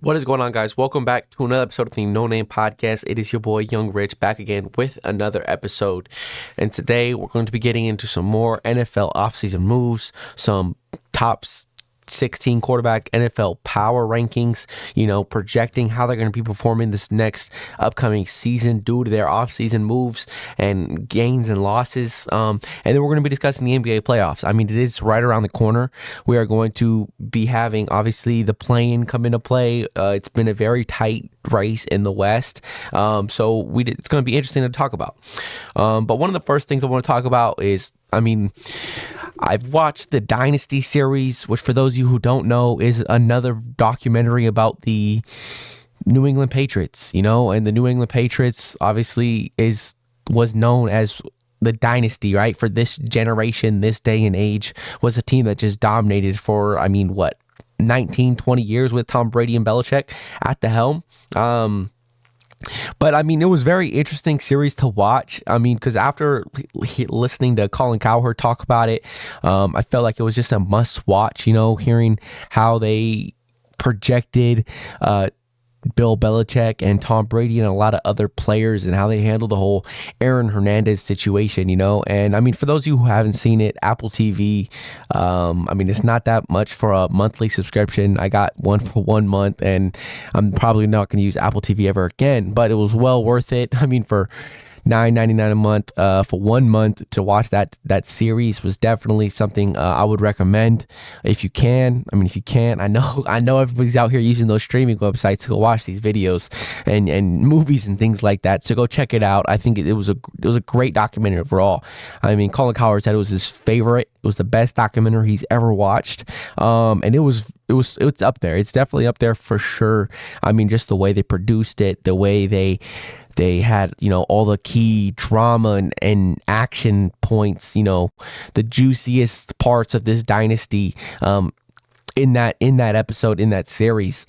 What is going on, guys? Welcome back to another episode of the No Name Podcast. It is your boy Young Rich back again with another episode. And today we're going to be getting into some more NFL offseason moves, some top 16 quarterback NFL power rankings, projecting how they're going to be performing this next upcoming season due to their offseason moves and gains and losses. And then we're going to be discussing the NBA playoffs. I mean, it is right around the corner. We are going to be having, obviously, the play-in come into play. It's been a very tight race in the West. It's going to be interesting to talk about. But one of the first things I want to talk about is, I've watched the Dynasty series, which for those of you who don't know is another documentary about the New England Patriots, and the New England Patriots obviously was known as the dynasty, right? For this generation, this day and age, was a team that just dominated for, 19, 20 years with Tom Brady and Belichick at the helm. But it was very interesting series to watch. Because after listening to Colin Cowherd talk about it, I felt like it was just a must watch, hearing how they projected Bill Belichick and Tom Brady and a lot of other players and how they handled the whole Aaron Hernandez situation, And for those of you who haven't seen it, Apple TV, it's not that much for a monthly subscription. I got one for 1 month and I'm probably not going to use Apple TV ever again, but it was well worth it. For $9.99 a month for 1 month to watch that series was definitely something I would recommend if you can. If you can't, I know everybody's out here using those streaming websites to go watch these videos and movies and things like that. So go check it out. I think it was a great documentary overall. Colin Cowherd said it was his favorite. It was the best documentary he's ever watched. And it's up there. It's definitely up there for sure. Just the way they produced it, the way they had, all the key drama and action points, the juiciest parts of this dynasty in that episode, in that series.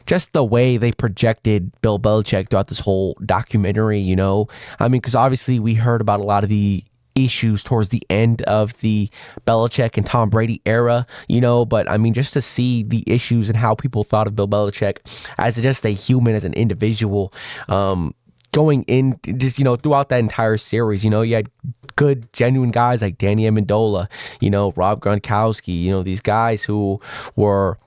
Just the way they projected Bill Belichick throughout this whole documentary, because obviously we heard about a lot of the issues towards the end of the Belichick and Tom Brady era, but just to see the issues and how people thought of Bill Belichick as just a human, as an individual, going in just, throughout that entire series, you had good, genuine guys like Danny Amendola, Rob Gronkowski, these guys who were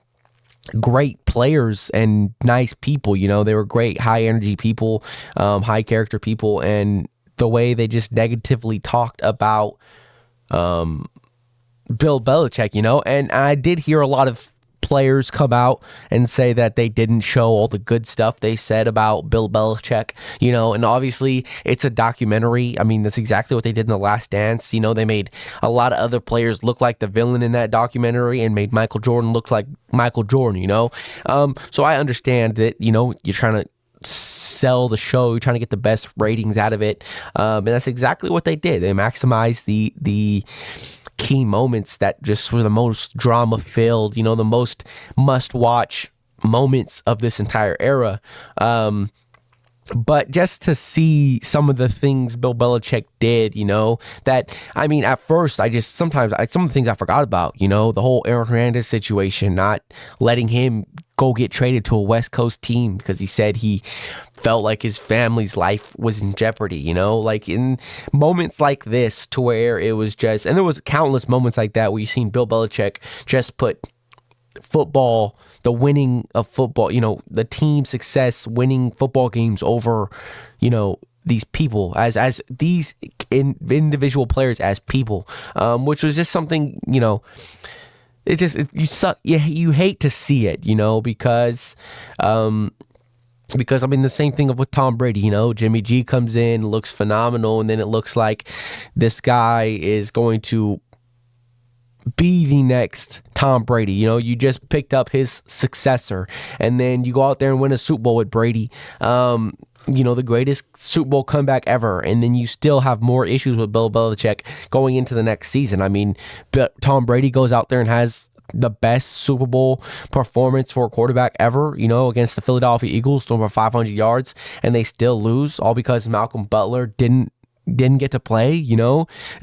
great players and nice people, they were great, high energy people, high character people, and the way they just negatively talked about Bill Belichick, and I did hear a lot of players come out and say that they didn't show all the good stuff they said about Bill Belichick, and obviously it's a documentary. That's exactly what they did in The Last Dance. They made a lot of other players look like the villain in that documentary and made Michael Jordan look like Michael Jordan, so I understand that, you're trying to sell the show, you're trying to get the best ratings out of it, and that's exactly what they did. They maximized the key moments that just were the most drama filled, the most must watch moments of this entire era. But just to see some of the things Bill Belichick did, that, at first, some of the things I forgot about, the whole Aaron Hernandez situation, not letting him go get traded to a West Coast team because he said he felt like his family's life was in jeopardy, like in moments like this, to where it was just, and there was countless moments like that where you've seen Bill Belichick just put football, the winning of football, the team success, winning football games over, these people as these individual players as people, which was just something, you hate to see it, because the same thing with Tom Brady, Jimmy G comes in, looks phenomenal, and then it looks like this guy is going to be the next Tom Brady. You just picked up his successor, and then you go out there and win a Super Bowl with Brady, the greatest Super Bowl comeback ever, and then you still have more issues with Bill Belichick going into the next season. But Tom Brady goes out there and has the best Super Bowl performance for a quarterback ever, against the Philadelphia Eagles, throwing for 500 yards, and they still lose, all because Malcolm Butler didn't get to play,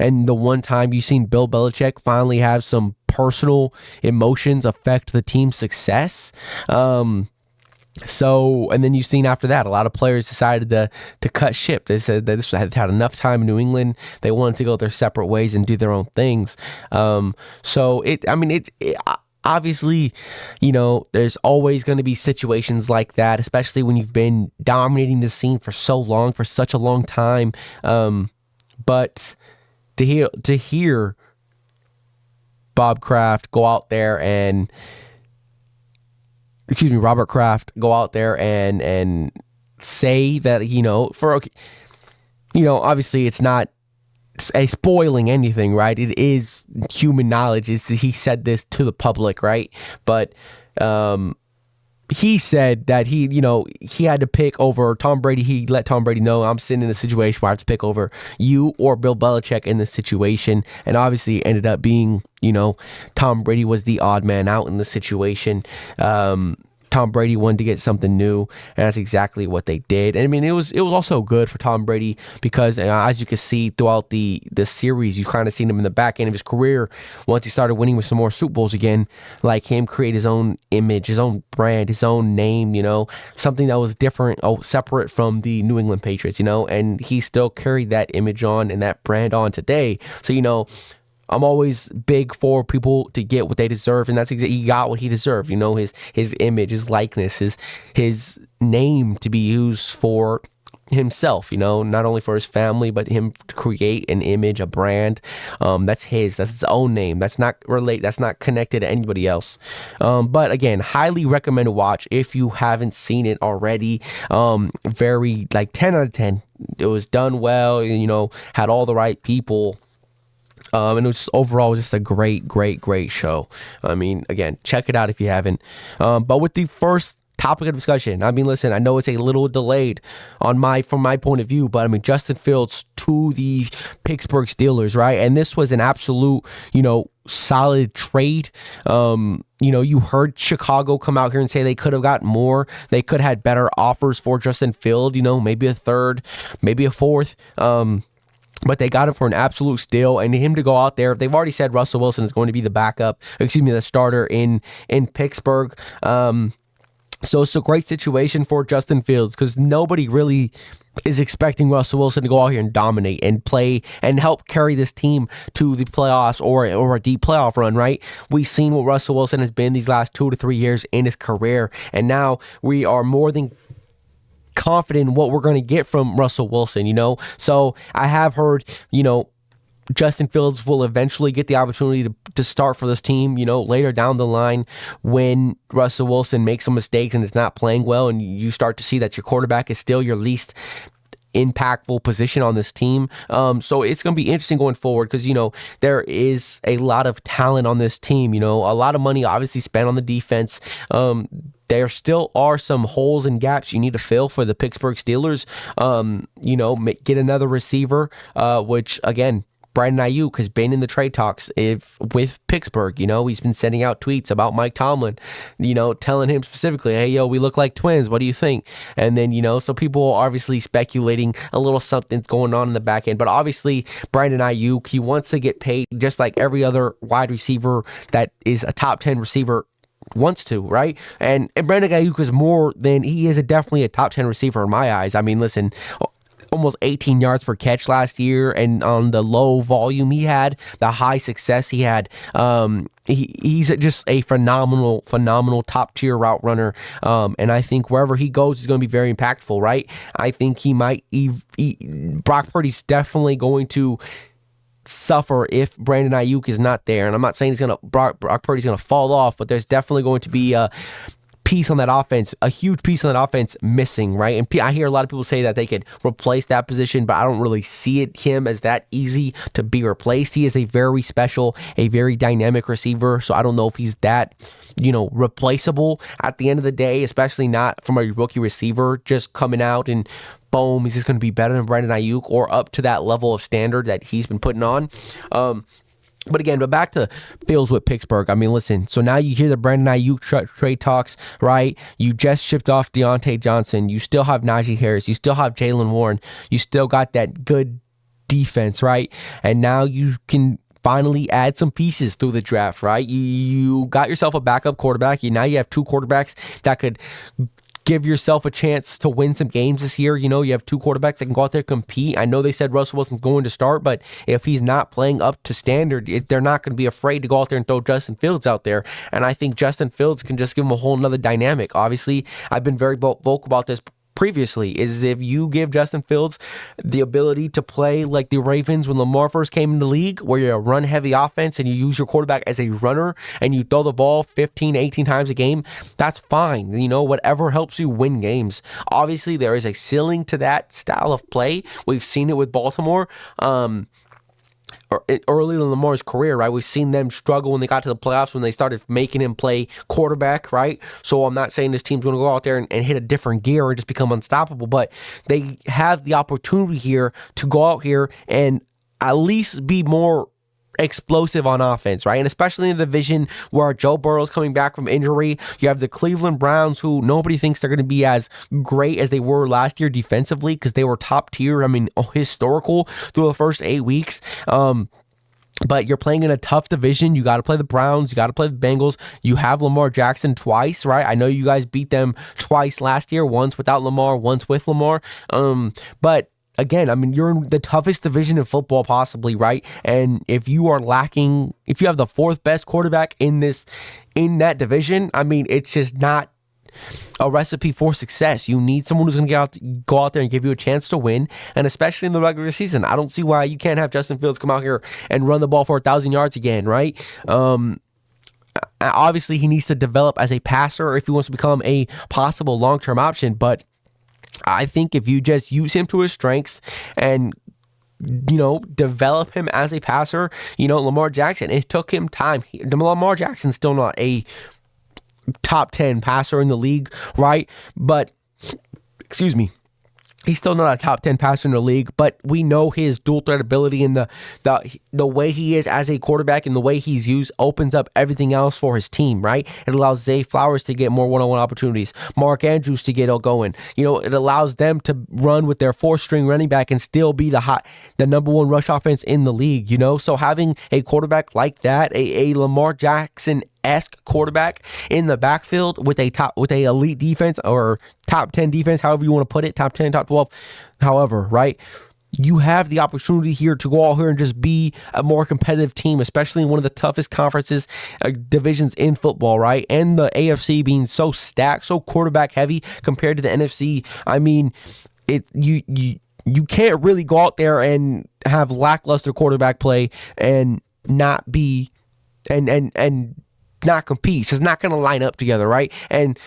and the one time you've seen Bill Belichick finally have some personal emotions affect the team's success. So, and then you've seen after that, a lot of players decided to cut ship. They said that this had enough time in New England. They wanted to go their separate ways and do their own things. So obviously, there's always going to be situations like that, especially when you've been dominating the scene for so long, for such a long time. But to hear Bob Kraft go out there and Robert Kraft go out there and say that, obviously it's not a spoiling anything, right? It is human knowledge. He said this to the public, right? But he said that he had to pick over Tom Brady. He let Tom Brady know, I'm sitting in a situation where I have to pick over you or Bill Belichick in this situation. And obviously it ended up being, Tom Brady was the odd man out in the situation. Tom Brady wanted to get something new, and that's exactly what they did. And I mean, it was also good for Tom Brady because, as you can see throughout the series, you kind of seen him in the back end of his career. Once he started winning with some more Super Bowls again, like him create his own image, his own brand, his own name, something that was different, separate from the New England Patriots, and he still carried that image on and that brand on today. So, I'm always big for people to get what they deserve, and that's exactly, he got what he deserved. His image, his likeness, his name to be used for himself. Not only for his family, but him to create an image, a brand. That's his own name. That's not connected to anybody else. But again, highly recommend to watch if you haven't seen it already. Very 10 out of 10. It was done well. Had all the right people. And it was just overall just a great, great, great show. I mean, again, check it out if you haven't. But with the first topic of discussion, I mean, listen, I know it's a little delayed from my point of view, but I mean, Justin Fields to the Pittsburgh Steelers, right? And this was an absolute, solid trade. You heard Chicago come out here and say they could have got more. They could have had better offers for Justin Fields, maybe a third, maybe a fourth. But they got him for an absolute steal, and him to go out there. They've already said Russell Wilson is going to be the starter in Pittsburgh. So it's a great situation for Justin Fields because nobody really is expecting Russell Wilson to go out here and dominate and play and help carry this team to the playoffs or a deep playoff run, right? We've seen what Russell Wilson has been these last 2 to 3 years in his career, and now we are more than confident in what we're going to get from Russell Wilson, So I have heard, Justin Fields will eventually get the opportunity to start for this team, later down the line when Russell Wilson makes some mistakes and is not playing well, and you start to see that your quarterback is still your least impactful position on this team. So it's going to be interesting going forward because, there is a lot of talent on this team, a lot of money obviously spent on the defense. There still are some holes and gaps you need to fill for the Pittsburgh Steelers. Get another receiver, which again, Brandon Ayuk has been in the trade talks with Pittsburgh. He's been sending out tweets about Mike Tomlin, telling him specifically, hey, yo, we look like twins. What do you think? And then, so people are obviously speculating a little something's going on in the back end. But obviously, Brandon Ayuk, he wants to get paid just like every other wide receiver that is a top 10 receiver wants to, right? And Brandon Ayuk is definitely a top 10 receiver in my eyes. I mean, listen, almost 18 yards per catch last year, and on the low volume he had, the high success he had, he's just a phenomenal top tier route runner. And I think wherever he goes is going to be very impactful, right? I think he might Brock Purdy's definitely going to suffer if Brandon Ayuk is not there. And I'm not saying Brock Purdy's going to fall off, but there's definitely going to be a piece on that offense, a huge piece on that offense missing, right? And I hear a lot of people say that they could replace that position, but I don't really see him as that easy to be replaced. He is a very special, a very dynamic receiver, so I don't know if he's that, replaceable at the end of the day, especially not from a rookie receiver just coming out and boom, he's just going to be better than Brandon Ayuk or up to that level of standard that he's been putting on. But back to Fields with Pittsburgh. I mean, listen, so now you hear the Brandon Ayuk trade talks, right? You just shipped off Deontay Johnson. You still have Najee Harris. You still have Jaylen Warren. You still got that good defense, right? And now you can finally add some pieces through the draft, right? You got yourself a backup quarterback. Now you have two quarterbacks that could give yourself a chance to win some games this year. You have two quarterbacks that can go out there and compete. I know they said Russell Wilson's going to start, but if he's not playing up to standard, they're not going to be afraid to go out there and throw Justin Fields out there. And I think Justin Fields can just give him a whole nother dynamic. Obviously, I've been very vocal about this previously, is if you give Justin Fields the ability to play like the Ravens when Lamar first came in the league, where you're a run-heavy offense and you use your quarterback as a runner and you throw the ball 15, 18 times a game, that's fine. Whatever helps you win games. Obviously, there is a ceiling to that style of play. We've seen it with Baltimore. Early in Lamar's career, right? We've seen them struggle when they got to the playoffs, when they started making him play quarterback, right? So I'm not saying this team's going to go out there and hit a different gear and just become unstoppable, but they have the opportunity here to go out here and at least be more explosive on offense, right? And especially in a division where Joe Burrow's coming back from injury. You have the Cleveland Browns, who nobody thinks they're going to be as great as they were last year defensively, because they were top tier, historical through the first 8 weeks. But you're playing in a tough division. You got to play the Browns. You got to play the Bengals. You have Lamar Jackson twice, right? I know you guys beat them twice last year, once without Lamar, once with Lamar. But again, you're in the toughest division in football possibly, right? And if you are lacking, if you have the fourth best quarterback in that division, it's just not a recipe for success. You need someone who's going to go out there and give you a chance to win, and especially in the regular season. I don't see why you can't have Justin Fields come out here and run the ball for 1,000 yards again, right? Obviously, he needs to develop as a passer if he wants to become a possible long-term option, but I think if you just use him to his strengths and develop him as a passer, Lamar Jackson, it took him time. Lamar Jackson's still not a top 10 passer in the league, right? But, excuse me, he's still not a top 10 passer in the league, but we know his dual threat ability and the way he is as a quarterback and the way he's used opens up everything else for his team, right? It allows Zay Flowers to get more one-on-one opportunities, Mark Andrews to get going. It allows them to run with their fourth-string running back and still be the number one rush offense in the league, So having a quarterback like that, a Lamar Jackson-esque quarterback in the backfield with a elite defense, or top 10 defense, however you want to put it, top 10, top 12, however, right? You have the opportunity here to go out here and just be a more competitive team, especially in one of the toughest conferences, divisions in football, right? And the AFC being so stacked, so quarterback heavy compared to the NFC. You can't really go out there and have lackluster quarterback play and not be and not compete. So it's not going to line up together, right? And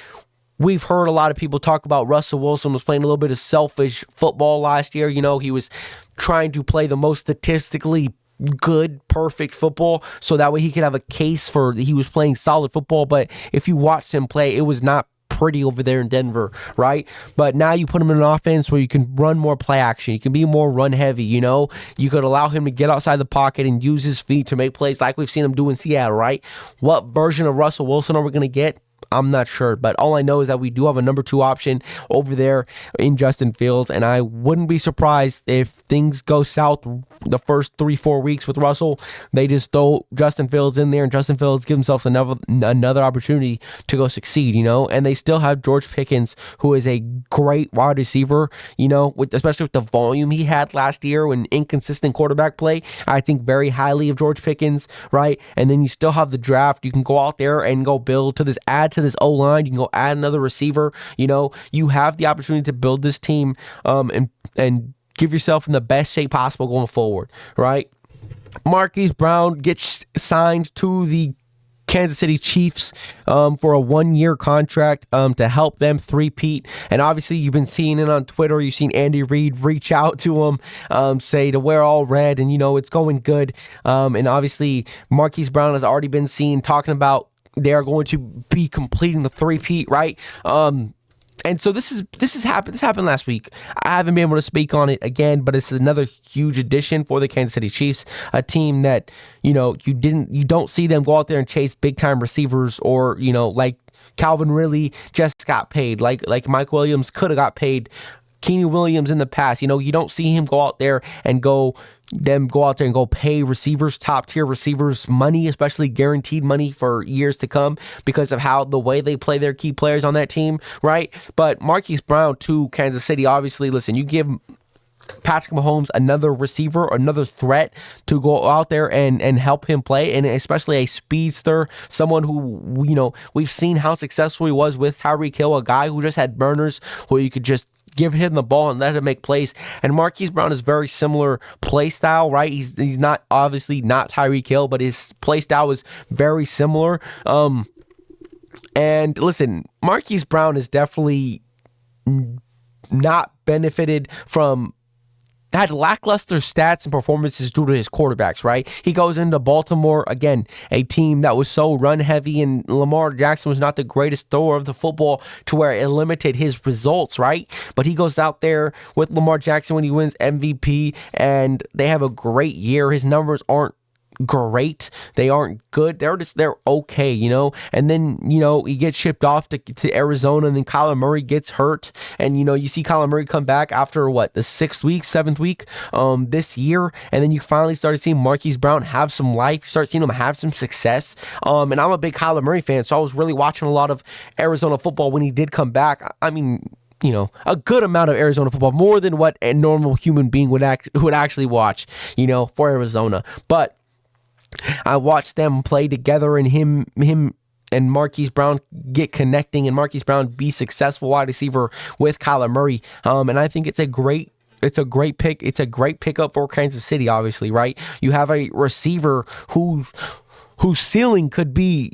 we've heard a lot of people talk about Russell Wilson was playing a little bit of selfish football last year. He was trying to play the most statistically good, perfect football, so that way he could have a case for he was playing solid football. But if you watched him play, it was not pretty over there in Denver, right? But now you put him in an offense where you can run more play action. You can be more run heavy, You could allow him to get outside the pocket and use his feet to make plays like we've seen him do in Seattle, right? What version of Russell Wilson are we going to get? I'm not sure, but all I know is that we do have a number 2 option over there in Justin Fields, and I wouldn't be surprised if things go south the first 3-4 weeks with Russell. They just throw Justin Fields in there, and Justin Fields gives himself another opportunity to go succeed, and they still have George Pickens, who is a great wide receiver, especially with the volume he had last year when inconsistent quarterback play. I think very highly of George Pickens, right? And then you still have the draft. You can go out there and go build to this, add to this O-line. You can go add another receiver. You have the opportunity to build this team and give yourself in the best shape possible going forward, right? Marquise Brown gets signed to the Kansas City Chiefs for a 1-year contract to help them three-peat. And obviously, you've been seeing it on Twitter. You've seen Andy Reid reach out to him, say to wear all red, and it's going good. And obviously, Marquise Brown has already been seen talking about they are going to be completing the three-peat, right? And so this happened. This happened last week. I haven't been able to speak on it again, but it's another huge addition for the Kansas City Chiefs, a team that you don't see them go out there and chase big time receivers, or like Calvin Ridley just got paid, like Mike Williams could have got paid. Keenan Williams in the past, you don't see him go out there and go, them go out there and go pay receivers, top tier receivers, money, especially guaranteed money for years to come because of how the way they play their key players on that team, right? But Marquise Brown to Kansas City, obviously, listen, you give Patrick Mahomes another receiver, another threat to go out there and help him play, and especially a speedster, someone who, we've seen how successful he was with Tyreek Hill, a guy who just had burners where you could just give him the ball and let him make plays. And Marquise Brown is very similar play style, right? He's not obviously not Tyreek Hill, but his play style is very similar. And listen, Marquise Brown is definitely not benefited from had lackluster stats and performances due to his quarterbacks, right? He goes into Baltimore, again, a team that was so run heavy, and Lamar Jackson was not the greatest thrower of the football to where it limited his results, right? But he goes out there with Lamar Jackson when he wins MVP, and they have a great year. His numbers aren't great. They aren't good. They're okay, And then, he gets shipped off to Arizona, and then Kyler Murray gets hurt. And, you see Kyler Murray come back after the 6th week, 7th week this year. And then you finally started seeing Marquise Brown have some life. You start seeing him have some success. And I'm a big Kyler Murray fan, so I was really watching a lot of Arizona football when he did come back. I mean, a good amount of Arizona football, more than what a normal human being would actually watch, for Arizona. But I watched them play together, and him and Marquise Brown get connecting, and Marquise Brown be successful wide receiver with Kyler Murray. And I think it's a great pick. It's a great pickup for Kansas City, obviously, right? You have a receiver whose ceiling could be,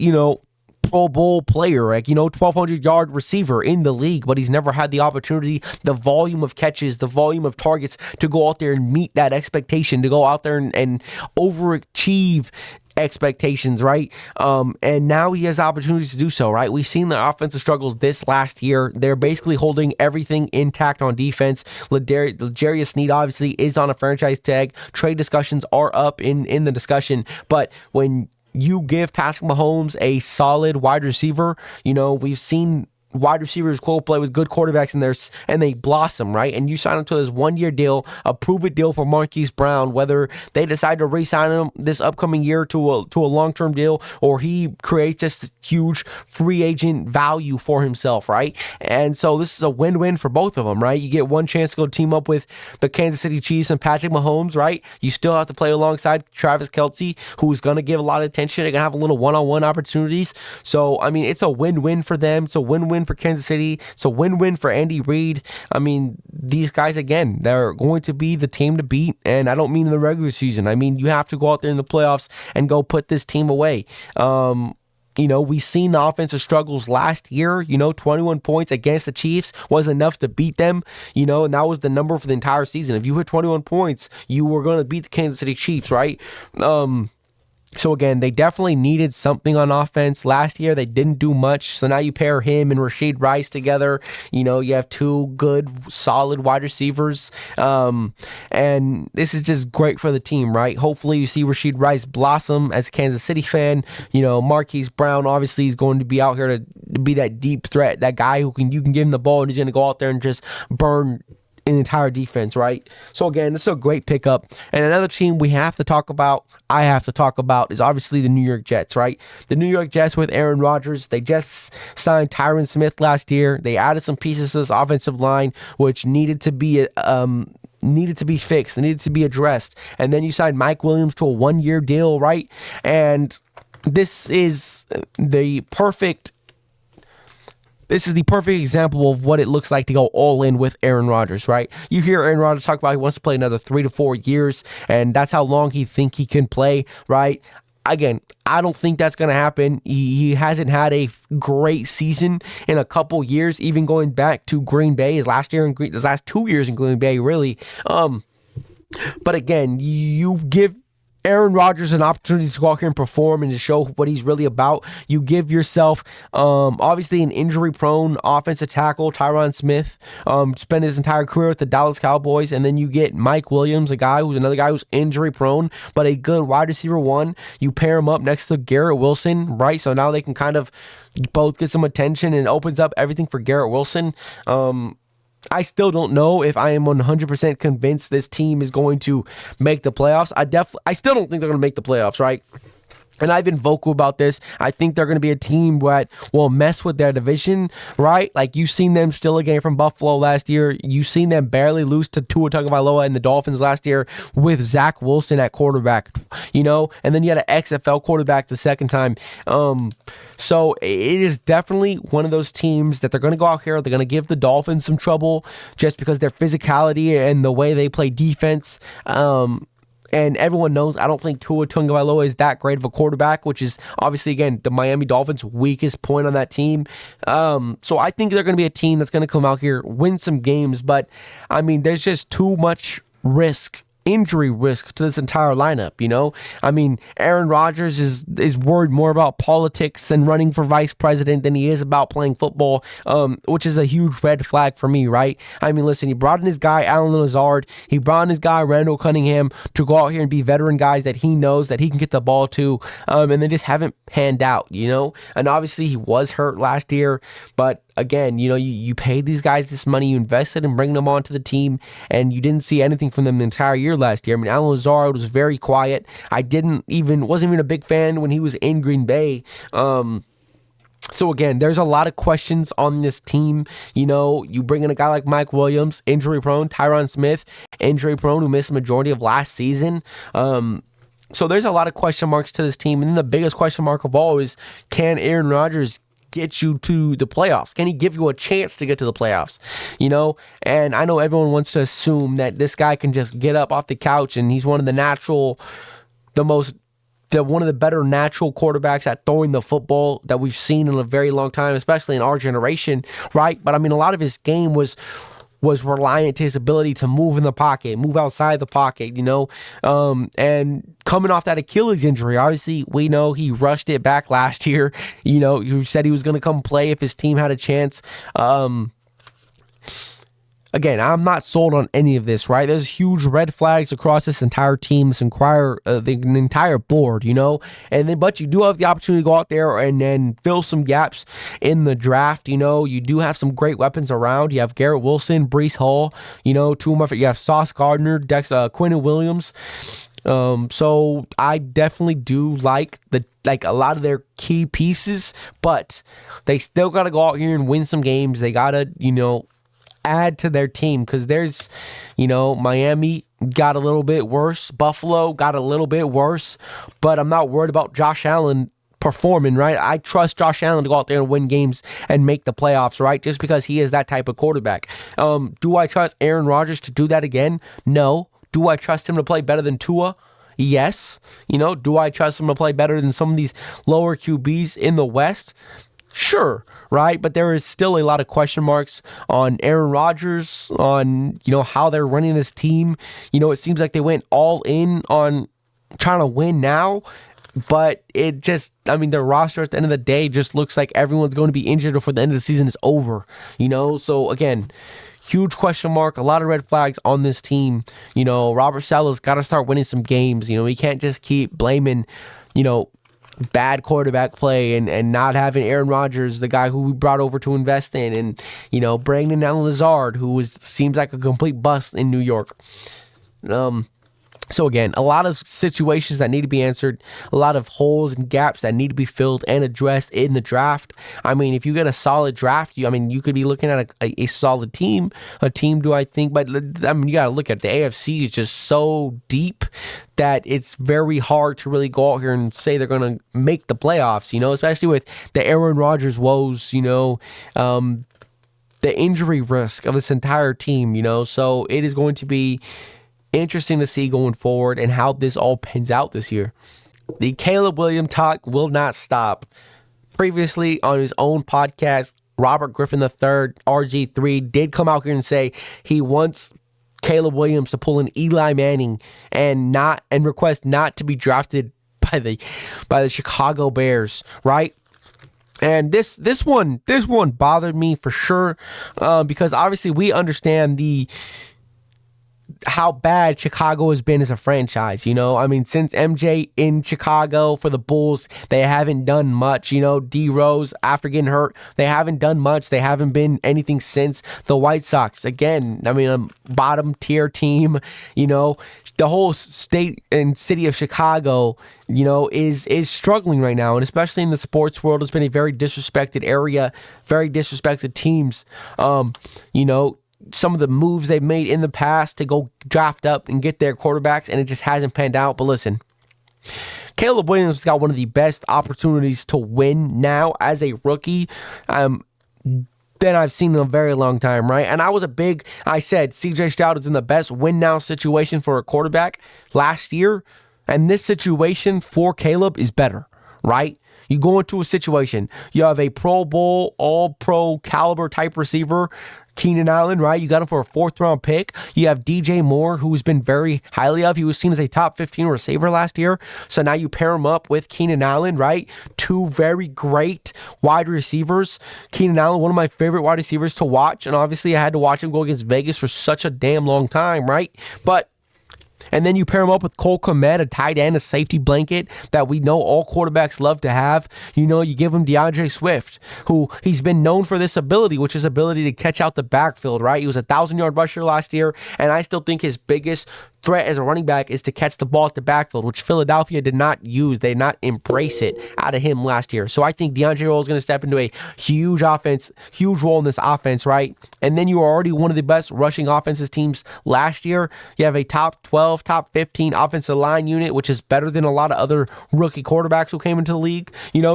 Pro Bowl player, 1,200-yard receiver in the league, but he's never had the opportunity, the volume of catches, the volume of targets to go out there and meet that expectation, to go out there and overachieve expectations, right? And now he has opportunities to do so, right? We've seen the offensive struggles this last year. They're basically holding everything intact on defense. L'Jarius Sneed obviously is on a franchise tag. Trade discussions are up in the discussion, but when you give Patrick Mahomes a solid wide receiver, we've seen wide receivers play with good quarterbacks in there, and they blossom, right? And you sign him to this 1-year deal, a prove-it deal for Marquise Brown, whether they decide to re-sign him this upcoming year to a long-term deal, or he creates just huge free agent value for himself, right? And so this is a win-win for both of them, right? You get one chance to go team up with the Kansas City Chiefs and Patrick Mahomes, right? You still have to play alongside Travis Kelce, who's going to give a lot of attention. They're going to have a little one-on-one opportunities. So, I mean, it's a win-win for them. It's a win-win for Kansas City. It's a win-win for Andy Reid. I mean, these guys, again, they're going to be the team to beat, and I don't mean in the regular season. I mean, you have to go out there in the playoffs and go put this team away. We've seen the offensive struggles last year. 21 points against the Chiefs was enough to beat them, and that was the number for the entire season. If you hit 21 points, you were going to beat the Kansas City Chiefs, right? So again, they definitely needed something on offense. Last year, they didn't do much. So now you pair him and Rashid Rice together. You have two good, solid wide receivers. And this is just great for the team, right? Hopefully you see Rashid Rice blossom as a Kansas City fan. Marquise Brown obviously is going to be out here to be that deep threat, that guy you can give him the ball and he's going to go out there and just burn an entire defense, right? So again, this is a great pickup. And another team I have to talk about, is obviously the New York Jets, right? The New York Jets with Aaron Rodgers. They just signed Tyron Smith last year. They added some pieces to this offensive line, which needed to be fixed. They needed to be addressed. And then you signed Mike Williams to a 1-year deal, right? And this is the perfect example of what it looks like to go all in with Aaron Rodgers, right? You hear Aaron Rodgers talk about he wants to play another 3 to 4 years, and that's how long he think he can play, right? Again, I don't think that's going to happen. He hasn't had a great season in a couple years, even going back to Green Bay, his last 2 years in Green Bay, really. But again, you give Aaron Rodgers an opportunity to go out here and perform and to show what he's really about. You give yourself, obviously, an injury-prone offensive tackle, Tyron Smith, spent his entire career with the Dallas Cowboys, and then you get Mike Williams, another guy who's injury-prone, but a good wide receiver one. You pair him up next to Garrett Wilson, right? So now they can kind of both get some attention, and it opens up everything for Garrett Wilson. I still don't know if I am 100% convinced this team is going to make the playoffs. I still don't think they're going to make the playoffs, right? And I've been vocal about this. I think they're going to be a team that will mess with their division, right? Like, you've seen them steal a game from Buffalo last year. You've seen them barely lose to Tua Tagovailoa and the Dolphins last year with Zach Wilson at quarterback, and then you had an XFL quarterback the second time. So it is definitely one of those teams that they're going to go out here. They're going to give the Dolphins some trouble just because their physicality and the way they play defense. And everyone knows I don't think Tua Tagovailoa is that great of a quarterback, which is obviously, again, the Miami Dolphins' weakest point on that team. So I think they're going to be a team that's going to come out here, win some games. But, I mean, there's just too much injury risk to this entire lineup, I mean, Aaron Rodgers is worried more about politics and running for vice president than he is about playing football, which is a huge red flag for me, right? I mean, listen, he brought in his guy, Allen Lazard. He brought in his guy, Randall Cunningham, to go out here and be veteran guys that he knows that he can get the ball to, and they just haven't panned out, And obviously, he was hurt last year, but again, you paid these guys this money, you invested in bringing them onto the team, and you didn't see anything from them the entire year last year. I mean, Allen Lazard was very quiet. I wasn't even a big fan when he was in Green Bay. So again, there's a lot of questions on this team. You bring in a guy like Mike Williams, injury prone, Tyron Smith, injury prone, who missed the majority of last season. So there's a lot of question marks to this team. And then the biggest question mark of all is, can Aaron Rodgers get you to the playoffs? Can he give you a chance to get to the playoffs? And I know everyone wants to assume that this guy can just get up off the couch and he's one of the one of the better natural quarterbacks at throwing the football that we've seen in a very long time, especially in our generation, right? But I mean, a lot of his game was reliant to his ability to move in the pocket, move outside the pocket, and coming off that Achilles injury, obviously we know he rushed it back last year. You said he was going to come play if his team had a chance. Again, I'm not sold on any of this, right? There's huge red flags across this entire team, the entire board, but you do have the opportunity to go out there and then fill some gaps in the draft. You do have some great weapons around. You have Garrett Wilson, Breece Hall, you have Sauce Gardner, Quentin Williams. So I definitely do like a lot of their key pieces, but they still got to go out here and win some games. They got to, add to their team, because there's, Miami got a little bit worse. Buffalo got a little bit worse, but I'm not worried about Josh Allen performing, right? I trust Josh Allen to go out there and win games and make the playoffs, right? Just because he is that type of quarterback. Do I trust Aaron Rodgers to do that again? No. Do I trust him to play better than Tua? Yes. Do I trust him to play better than some of these lower QBs in the West? Sure, right? But there is still a lot of question marks on Aaron Rodgers, on, how they're running this team. It seems like they went all in on trying to win now, but their roster at the end of the day just looks like everyone's going to be injured before the end of the season is over, So again, huge question mark, a lot of red flags on this team. Robert Saleh's got to start winning some games. He can't just keep blaming, bad quarterback play and not having Aaron Rodgers, the guy who we brought over to invest in, and Brandon Allen Lazard, who seems like a complete bust in New York. So again, a lot of situations that need to be answered, a lot of holes and gaps that need to be filled and addressed in the draft. I mean, if you get a solid draft, you could be looking at a solid team. A team, do I think? But I mean, you got to look at the AFC is just so deep that it's very hard to really go out here and say they're going to make the playoffs, especially with the Aaron Rodgers woes, the injury risk of this entire team, so it is going to be interesting to see going forward and how this all pans out this year. The Caleb Williams talk will not stop. Previously on his own podcast, Robert Griffin III, RG3, did come out here and say he wants Caleb Williams to pull an Eli Manning and request not to be drafted by the Chicago Bears, right? And this one bothered me for sure, because obviously we understand the how bad Chicago has been as a franchise. I mean, since MJ in Chicago for the Bulls, they haven't done much. D Rose, after getting hurt, they haven't done much. They haven't been anything since. The White Sox, again, I mean, a bottom tier team. The whole state and city of Chicago, is struggling right now, and especially in the sports world, it's been a very disrespected area, very disrespected teams. Some of the moves they've made in the past to go draft up and get their quarterbacks, and it just hasn't panned out. But listen, Caleb Williams got one of the best opportunities to win now as a rookie than I've seen in a very long time, right? And I said CJ Stroud is in the best win now situation for a quarterback last year, and this situation for Caleb is better, right? You go into a situation, you have a Pro Bowl, all-pro caliber type receiver, Keenan Allen, right? You got him for a 4th-round pick. You have DJ Moore, who's been very highly of. He was seen as a top 15 receiver last year. So now you pair him up with Keenan Allen, right? Two very great wide receivers. Keenan Allen, one of my favorite wide receivers to watch. And obviously I had to watch him go against Vegas for such a damn long time, right? And then you pair him up with Cole Kmet, a tight end, a safety blanket that we know all quarterbacks love to have. You give him DeAndre Swift, who he's been known for this ability, which is ability to catch out the backfield, right? He was a 1,000-yard rusher last year, and I still think his biggest threat as a running back is to catch the ball at the backfield, which Philadelphia did not use. They did not embrace it out of him last year. So I think DeAndre Rose is going to step into a huge role in this offense, right? And then you are already one of the best rushing offensive teams last year. You have a top 12, top 15 offensive line unit, which is better than a lot of other rookie quarterbacks who came into the league.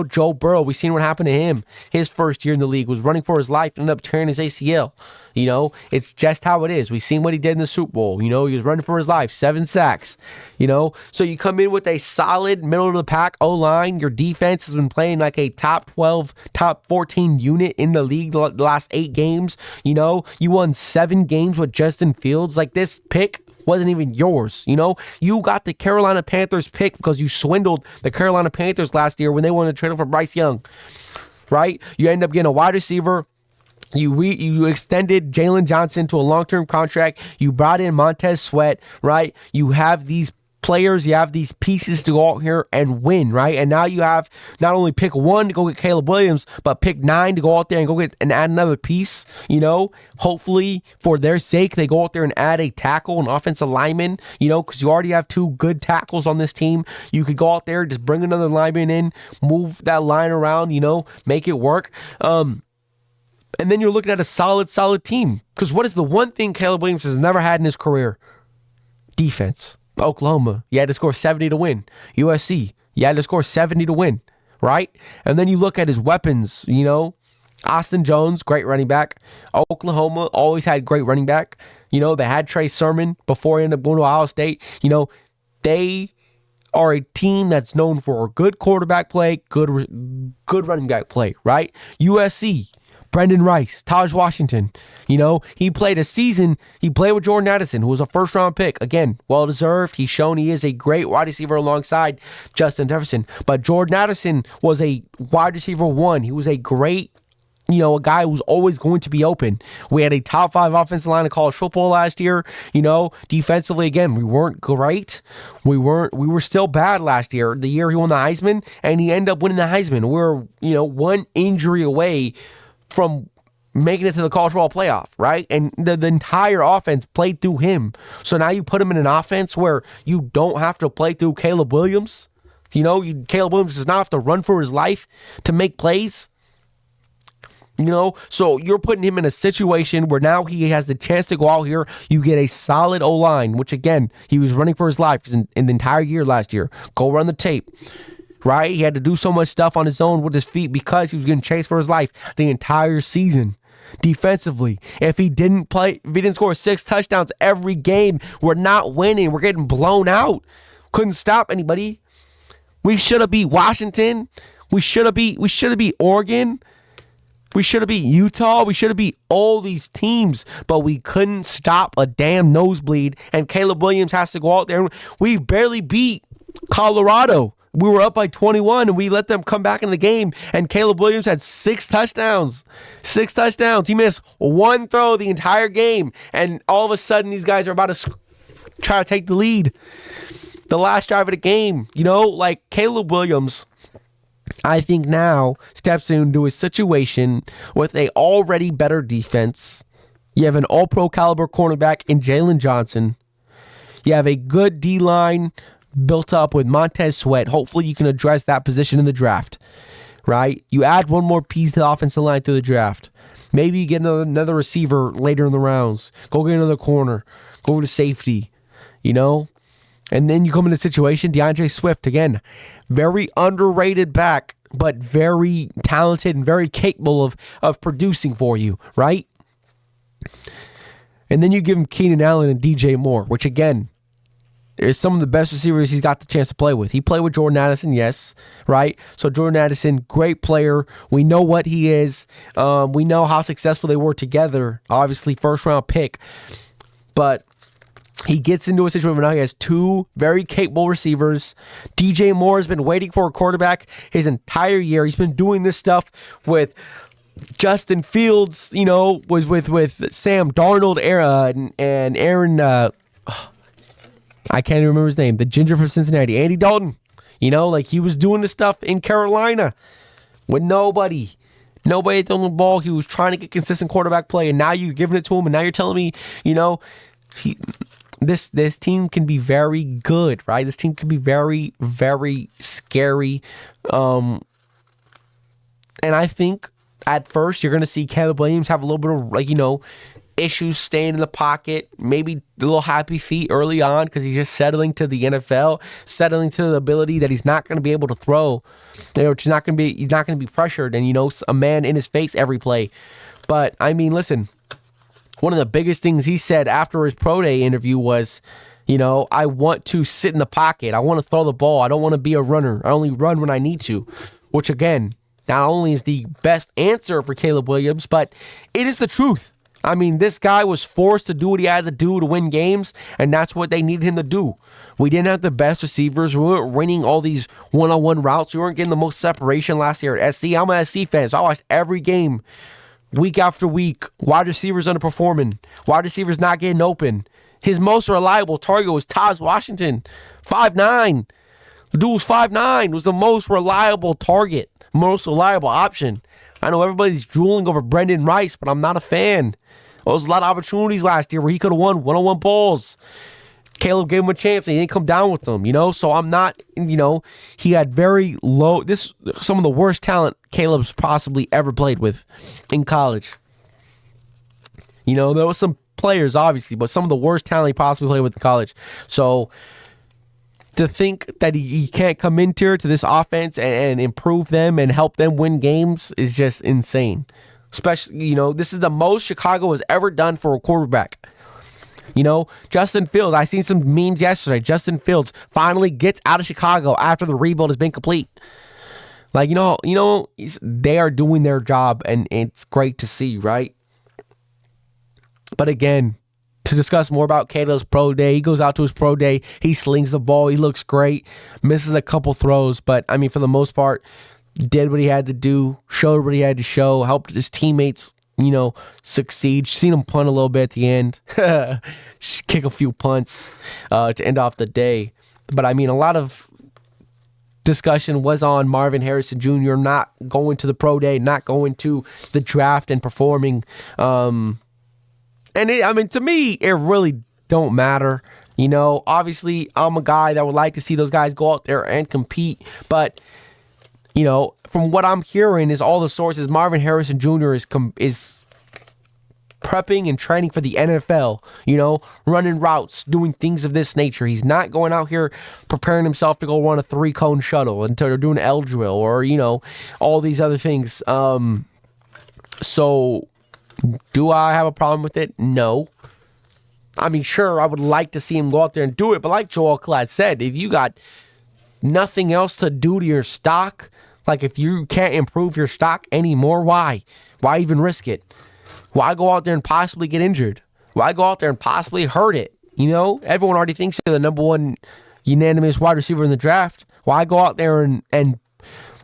Joe Burrow, we've seen what happened to him his first year in the league, was running for his life, ended up tearing his ACL. It's just how it is. We've seen what he did in the Super Bowl. He was running for his life, 7 sacks. So you come in with a solid middle of the pack O-line. Your defense has been playing like a top 12, top 14 unit in the league the last 8 games. You won 7 games with Justin Fields. Like, this pick wasn't even yours. You got the Carolina Panthers pick because you swindled the Carolina Panthers last year when they wanted to trade him for Bryce Young, right? You end up getting a wide receiver. You extended Jalen Johnson to a long-term contract. You brought in Montez Sweat, right? You have these players, you have these pieces to go out here and win, right? And now you have not only pick 1 to go get Caleb Williams, but pick 9 to go out there and go get and add another piece. Hopefully for their sake, they go out there and add a tackle, an offensive lineman, because you already have 2 good tackles on this team. You could go out there, just bring another lineman in, move that line around, make it work. And then you're looking at a solid team. Because what is the one thing Caleb Williams has never had in his career? Defense. Oklahoma, you had to score 70 to win. USC, you had to score 70 to win, right? And then you look at his weapons, Austin Jones, great running back. Oklahoma always had great running back. They had Trey Sermon before he ended up going to Ohio State. They are a team that's known for good quarterback play, good running back play, right? USC, Brendan Rice, Taj Washington, he played a season. He played with Jordan Addison, who was a 1st-round pick. Again, well-deserved. He's shown he is a great wide receiver alongside Justin Jefferson. But Jordan Addison was a wide receiver 1. He was a great, a guy who was always going to be open. We had a top 5 offensive line in college football last year. Defensively, again, we weren't great. We were still bad last year. The year he won the Heisman, and he ended up winning the Heisman. We're, 1 injury away from making it to the college football playoff, right? And the entire offense played through him. So now you put him in an offense where you don't have to play through Caleb Williams. Caleb Williams does not have to run for his life to make plays. So you're putting him in a situation where now he has the chance to go out here. You get a solid O-line, which again, he was running for his life in the entire year last year. Go run the tape. Right? He had to do so much stuff on his own with his feet because he was getting chased for his life the entire season. Defensively, if he didn't score 6 touchdowns every game, we're not winning. We're getting blown out. Couldn't stop anybody. We should have beat Washington. We should have beat Oregon. We should have beat Utah. We should have beat all these teams, but we couldn't stop a damn nosebleed. And Caleb Williams has to go out there. We barely beat Colorado. We were up by 21 and we let them come back in the game, and Caleb Williams had 6 touchdowns. 6 touchdowns. He missed one throw the entire game, and all of a sudden these guys are about to try to take the lead. The last drive of the game, like Caleb Williams, I think now steps into a situation with a already better defense. You have an all-pro caliber cornerback in Jalen Johnson. You have a good D-line built up with Montez Sweat. Hopefully you can address that position in the draft, right? You add one more piece to the offensive line through the draft. Maybe you get another receiver later in the rounds. Go get another corner. Go to safety, And then you come in a situation, DeAndre Swift, again, very underrated back, but very talented and very capable of producing for you, right? And then you give him Keenan Allen and DJ Moore, which again, is some of the best receivers he's got the chance to play with. He played with Jordan Addison, yes, right? So Jordan Addison, great player. We know what he is. We know how successful they were together. Obviously, first-round pick. But he gets into a situation where now he has 2 very capable receivers. DJ Moore has been waiting for a quarterback his entire year. He's been doing this stuff with Justin Fields, was with Sam Darnold and Aaron... I can't even remember his name. The ginger from Cincinnati, Andy Dalton. He was doing this stuff in Carolina with nobody throwing the ball. He was trying to get consistent quarterback play, and now you're giving it to him, and now you're telling me, this team can be very good, right? This team can be very, very scary. And I think at first you're going to see Caleb Williams have a little bit of, issues staying in the pocket, maybe a little happy feet early on because he's just settling to the NFL, settling to the ability that he's not going to be able to throw, he's not going to be pressured and, a man in his face every play. But, listen, one of the biggest things he said after his pro day interview was, I want to sit in the pocket. I want to throw the ball. I don't want to be a runner. I only run when I need to, which, again, not only is the best answer for Caleb Williams, but it is the truth. This guy was forced to do what he had to do to win games, and that's what they needed him to do. We didn't have the best receivers. We weren't winning all these one-on-one routes. We weren't getting the most separation last year at SC. I'm an SC fan, so I watched every game, week after week. Wide receivers underperforming. Wide receivers not getting open. His most reliable target was Taj Washington, 5'9". The dude was 5'9", was the most reliable target, most reliable option. I know everybody's drooling over Brendan Rice, but I'm not a fan. There was a lot of opportunities last year where he could have won one-on-one balls. Caleb gave him a chance and he didn't come down with them, So I'm not, he had very low, some of the worst talent Caleb's possibly ever played with in college. There was some players, obviously, but some of the worst talent he possibly played with in college. So to think that he can't come into here to this offense and improve them and help them win games is just insane. Especially, this is the most Chicago has ever done for a quarterback. Justin Fields, I seen some memes yesterday. Justin Fields finally gets out of Chicago after the rebuild has been complete. They are doing their job, and it's great to see, right? But again, to discuss more about Caleb's pro day, he goes out to his pro day, he slings the ball, he looks great, misses a couple throws, but for the most part, did what he had to do, showed what he had to show, helped his teammates, succeed. Seen him punt a little bit at the end, kick a few punts to end off the day. But a lot of discussion was on Marvin Harrison Jr. not going to the pro day, not going to the draft and performing. And to me, it really don't matter. Obviously, I'm a guy that would like to see those guys go out there and compete. But, from what I'm hearing is all the sources, Marvin Harrison Jr. is prepping and training for the NFL, running routes, doing things of this nature. He's not going out here preparing himself to go run a 3-cone shuttle until they're doing L drill or, all these other things. So do I have a problem with it? No. Sure, I would like to see him go out there and do it, but like Joel Klatt said, if you got nothing else to do to your stock, like if you can't improve your stock anymore, why? Why even risk it? Why go out there and possibly get injured? Why go out there and possibly hurt it? Everyone already thinks you're the number one unanimous wide receiver in the draft. Why go out there and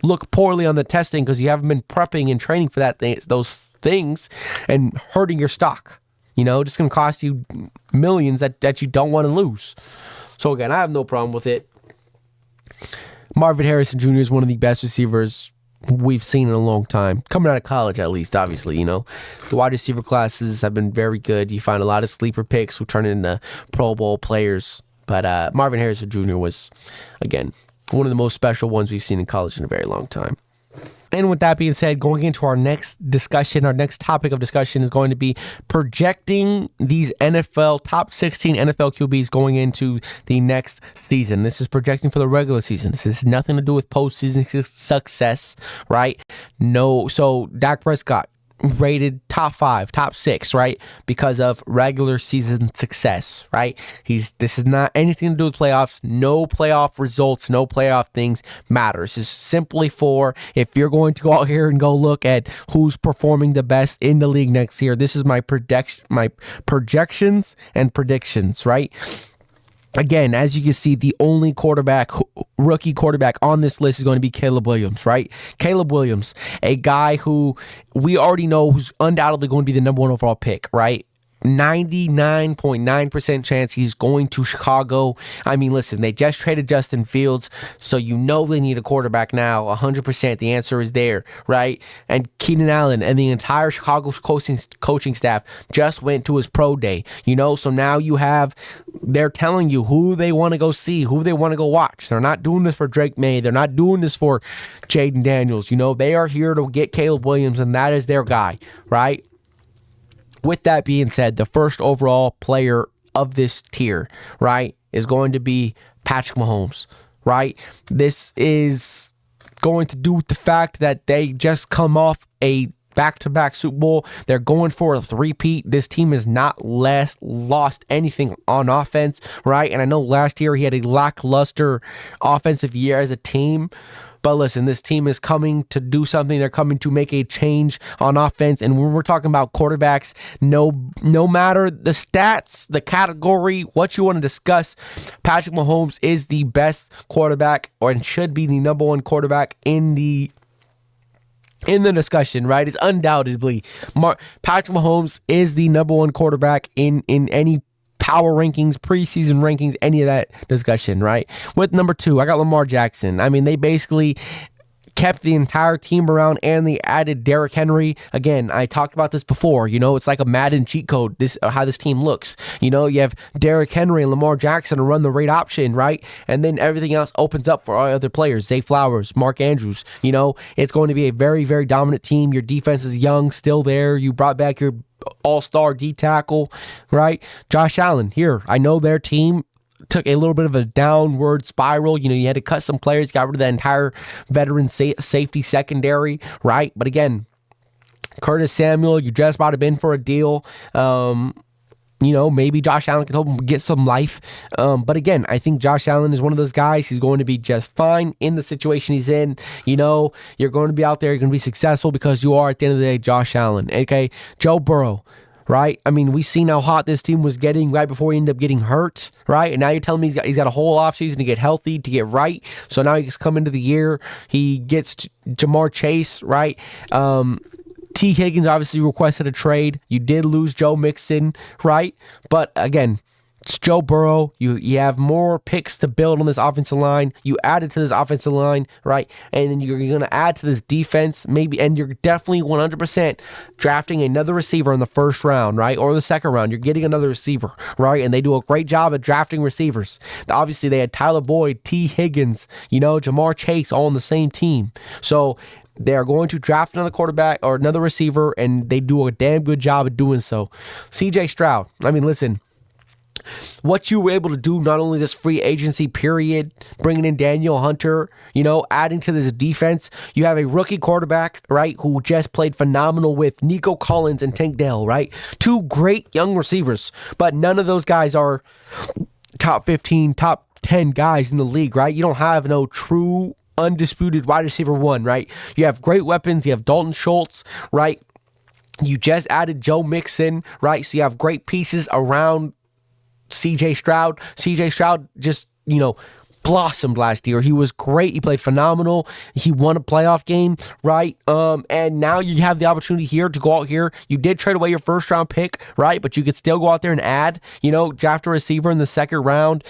look poorly on the testing because you haven't been prepping and training for those things and hurting your stock? Just going to cost you millions that you don't want to lose. So again, I have no problem with it. Marvin Harrison Jr. is one of the best receivers we've seen in a long time. Coming out of college, at least, obviously, The wide receiver classes have been very good. You find a lot of sleeper picks who turn into Pro Bowl players. But Marvin Harrison Jr. was, again, one of the most special ones we've seen in college in a very long time. And with that being said, going into our next discussion, our next topic of discussion is going to be projecting these top 16 NFL QBs going into the next season. This is projecting for the regular season. This has nothing to do with postseason success, right? No. So Dak Prescott rated top 5, top 6, right? Because of regular season success, right? This is not anything to do with playoffs. No playoff results, no playoff things matter. This is simply for if you're going to go out here and go look at who's performing the best in the league next year. This is my projections and predictions, right? Again, as you can see, the only rookie quarterback on this list is going to be Caleb Williams, right? Caleb Williams, a guy who we already know who's undoubtedly going to be the number 1 overall pick, right? 99.9% chance he's going to Chicago. I mean, listen, they just traded Justin Fields, so they need a quarterback now. 100%, the answer is there, right? And Keenan Allen and the entire Chicago coaching staff just went to his pro day, so now they're telling you who they want to go see, who they want to go watch. They're not doing this for Drake May. They're not doing this for Jaden Daniels. They are here to get Caleb Williams, and that is their guy, right? With that being said, the first overall player of this tier, right, is going to be Patrick Mahomes, right? This is going to do with the fact that they just come off a back-to-back Super Bowl. They're going for a three-peat. This team has not lost anything on offense, right? And I know last year he had a lackluster offensive year as a team. But listen, this team is coming to do something. They're coming to make a change on offense. And when we're talking about quarterbacks, no matter the stats, the category, what you want to discuss, Patrick Mahomes is the best quarterback and should be the number 1 quarterback in the discussion, right? It's undoubtedly Patrick Mahomes is the number 1 quarterback in any power rankings, preseason rankings, any of that discussion, right? With number 2, I got Lamar Jackson. I mean, they basically kept the entire team around and they added Derrick Henry. Again, I talked about this before. It's like a Madden cheat code, how this team looks. You have Derrick Henry and Lamar Jackson to run the right option, right? And then everything else opens up for all other players. Zay Flowers, Mark Andrews. It's going to be a very, very dominant team. Your defense is young, still there. You brought back your all-star D tackle, right? Josh Allen here. I know their team took a little bit of a downward spiral. You had to cut some players, got rid of the entire veteran safety secondary, right? But again, Curtis Samuel, you just brought him in for a deal. Maybe Josh Allen can help him get some life. But again, I think Josh Allen is one of those guys. He's going to be just fine in the situation he's in. You're going to be out there. You're going to be successful because you are, at the end of the day, Josh Allen. Okay, Joe Burrow, right? I mean, we've seen how hot this team was getting right before he ended up getting hurt, right? And now you're telling me he's got a whole offseason to get healthy, to get right. So now he's come into the year. He gets Jamar Chase, right? T. Higgins obviously requested a trade. You did lose Joe Mixon, right? But again, it's Joe Burrow. You have more picks to build on this offensive line. You added to this offensive line, right? And then you're going to add to this defense, maybe, and you're definitely 100% drafting another receiver in the first round, right? Or the second round. You're getting another receiver, right? And they do a great job at drafting receivers. Obviously, they had Tyler Boyd, T. Higgins, Jamar Chase all on the same team. So they are going to draft another quarterback or another receiver, and they do a damn good job at doing so. CJ Stroud, I mean, listen, what you were able to do, not only this free agency period, bringing in Daniel Hunter, adding to this defense. You have a rookie quarterback, right, who just played phenomenal with Nico Collins and Tank Dell, right? 2 great young receivers, but none of those guys are top 15, top 10 guys in the league, right? You don't have no true undisputed wide receiver 1, right? You have great weapons. You have Dalton Schultz, right? You just added Joe Mixon, right? So you have great pieces around CJ Stroud. CJ Stroud just, blossomed last year. He was great. He played phenomenal. He won a playoff game, right? And now you have the opportunity here to go out here. You did trade away your first round pick, right? But you could still go out there and add, draft a receiver in the second round,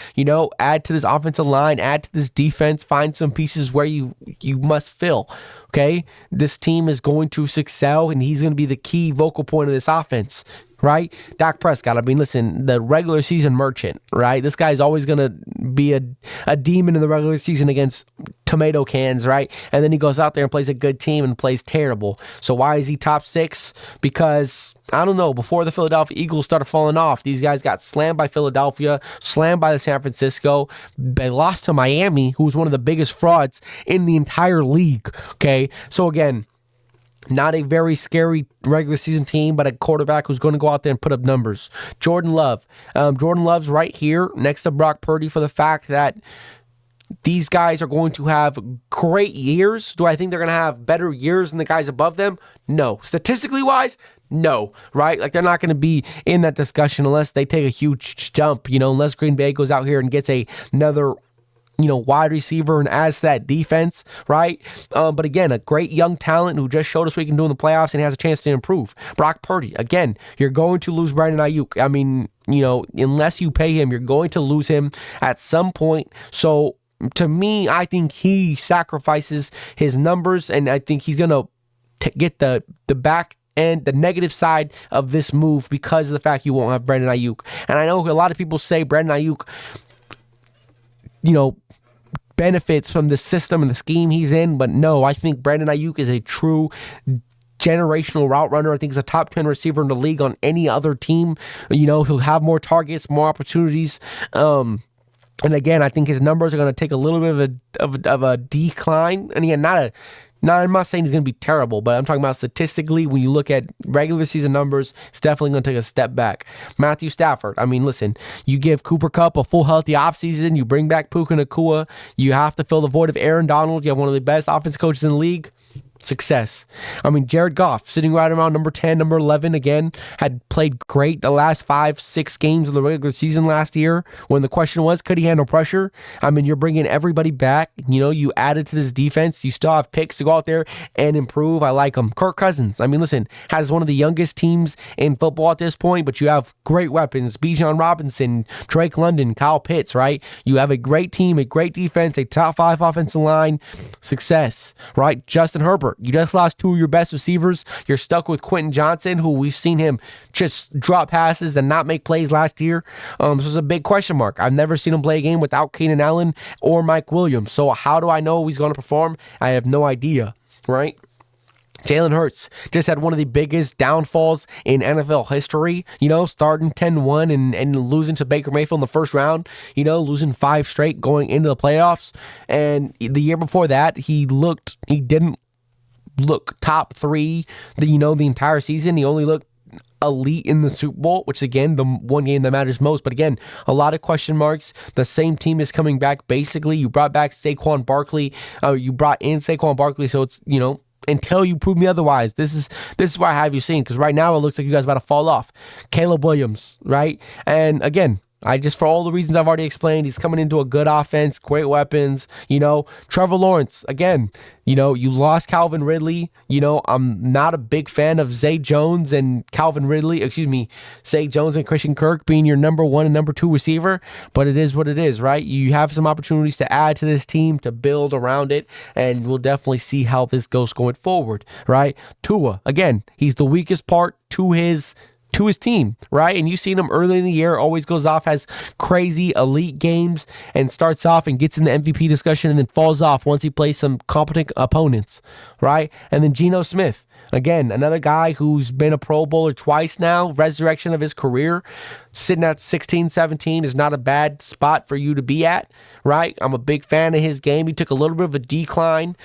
add to this offensive line, add to this defense, find some pieces where you must fill. Okay? This team is going to excel, and he's going to be the key vocal point of this offense. Right? Dak Prescott, I mean, listen, the regular season merchant, right? This guy's always going to be a demon in the regular season against tomato cans, right? And then he goes out there and plays a good team and plays terrible. So why is he top 6? Because, I don't know, before the Philadelphia Eagles started falling off, these guys got slammed by Philadelphia, slammed by the San Francisco. They lost to Miami, who was one of the biggest frauds in the entire league, okay? So again, not a very scary regular season team, but a quarterback who's going to go out there and put up numbers. Jordan Love. Jordan Love's right here next to Brock Purdy for the fact that these guys are going to have great years. Do I think they're going to have better years than the guys above them? No. Statistically wise, no, right? Like, they're not going to be in that discussion unless they take a huge jump, unless Green Bay goes out here and gets another wide receiver and adds that defense, right? But again, a great young talent who just showed us what he can do in the playoffs and has a chance to improve. Brock Purdy, again, you're going to lose Brandon Ayuk. I mean, unless you pay him, you're going to lose him at some point. So to me, I think he sacrifices his numbers, and I think he's going to get the back and the negative side of this move because of the fact you won't have Brandon Ayuk. And I know a lot of people say Brandon Ayuk benefits from the system and the scheme he's in, but no, I think Brandon Ayuk is a true generational route runner. I think he's a top 10 receiver in the league on any other team. He'll have more targets, more opportunities. And again, I think his numbers are going to take a little bit of a decline. And again, I'm not saying he's going to be terrible, but I'm talking about statistically, when you look at regular season numbers, it's definitely going to take a step back. Matthew Stafford, I mean, listen, you give Cooper Kupp a full healthy offseason, you bring back Puka Nacua, you have to fill the void of Aaron Donald, you have one of the best offensive coaches in the league. Success. I mean, Jared Goff sitting right around number 10, number 11 again, had played great the last 5-6 games of the regular season last year when the question was, could he handle pressure? I mean, you're bringing everybody back. You added to this defense. You still have picks to go out there and improve. I like him. Kirk Cousins, I mean, listen, has one of the youngest teams in football at this point, but you have great weapons. Bijan Robinson, Drake London, Kyle Pitts, right? You have a great team, a great defense, a top 5 offensive line. Success, right? Justin Herbert. You just lost 2 of your best receivers. You're stuck with Quentin Johnson, who we've seen him just drop passes and not make plays last year. This was a big question mark. I've never seen him play a game without Keenan Allen or Mike Williams. So how do I know he's going to perform? I have no idea, right? Jalen Hurts just had one of the biggest downfalls in NFL history, starting 10-1 and losing to Baker Mayfield in the first round, losing 5 straight going into the playoffs. And the year before that, he didn't look top 3 the entire season. He only looked elite in the Super Bowl, which again, the one game that matters most. But again, a lot of question marks. The same team is coming back. Basically, you brought back Saquon Barkley. You brought in Saquon Barkley, so it's until you prove me otherwise. This is why I have you seen, because right now it looks like you guys are about to fall off. Caleb Williams, right? And again, for all the reasons I've already explained, he's coming into a good offense, great weapons. Trevor Lawrence, again, you lost Calvin Ridley. I'm not a big fan of Zay Jones and Zay Jones and Christian Kirk being your number 1 and number 2 receiver, but it is what it is, right? You have some opportunities to add to this team, to build around it, and we'll definitely see how this goes going forward, right? Tua, again, he's the weakest part to his team, right? And you've seen him early in the year, always goes off, has crazy elite games, and starts off and gets in the MVP discussion and then falls off once he plays some competent opponents, right? And then Geno Smith, again, another guy who's been a Pro Bowler twice now, resurrection of his career, sitting at 16-17 is not a bad spot for you to be at, right? I'm a big fan of his game. He took a little bit of a decline.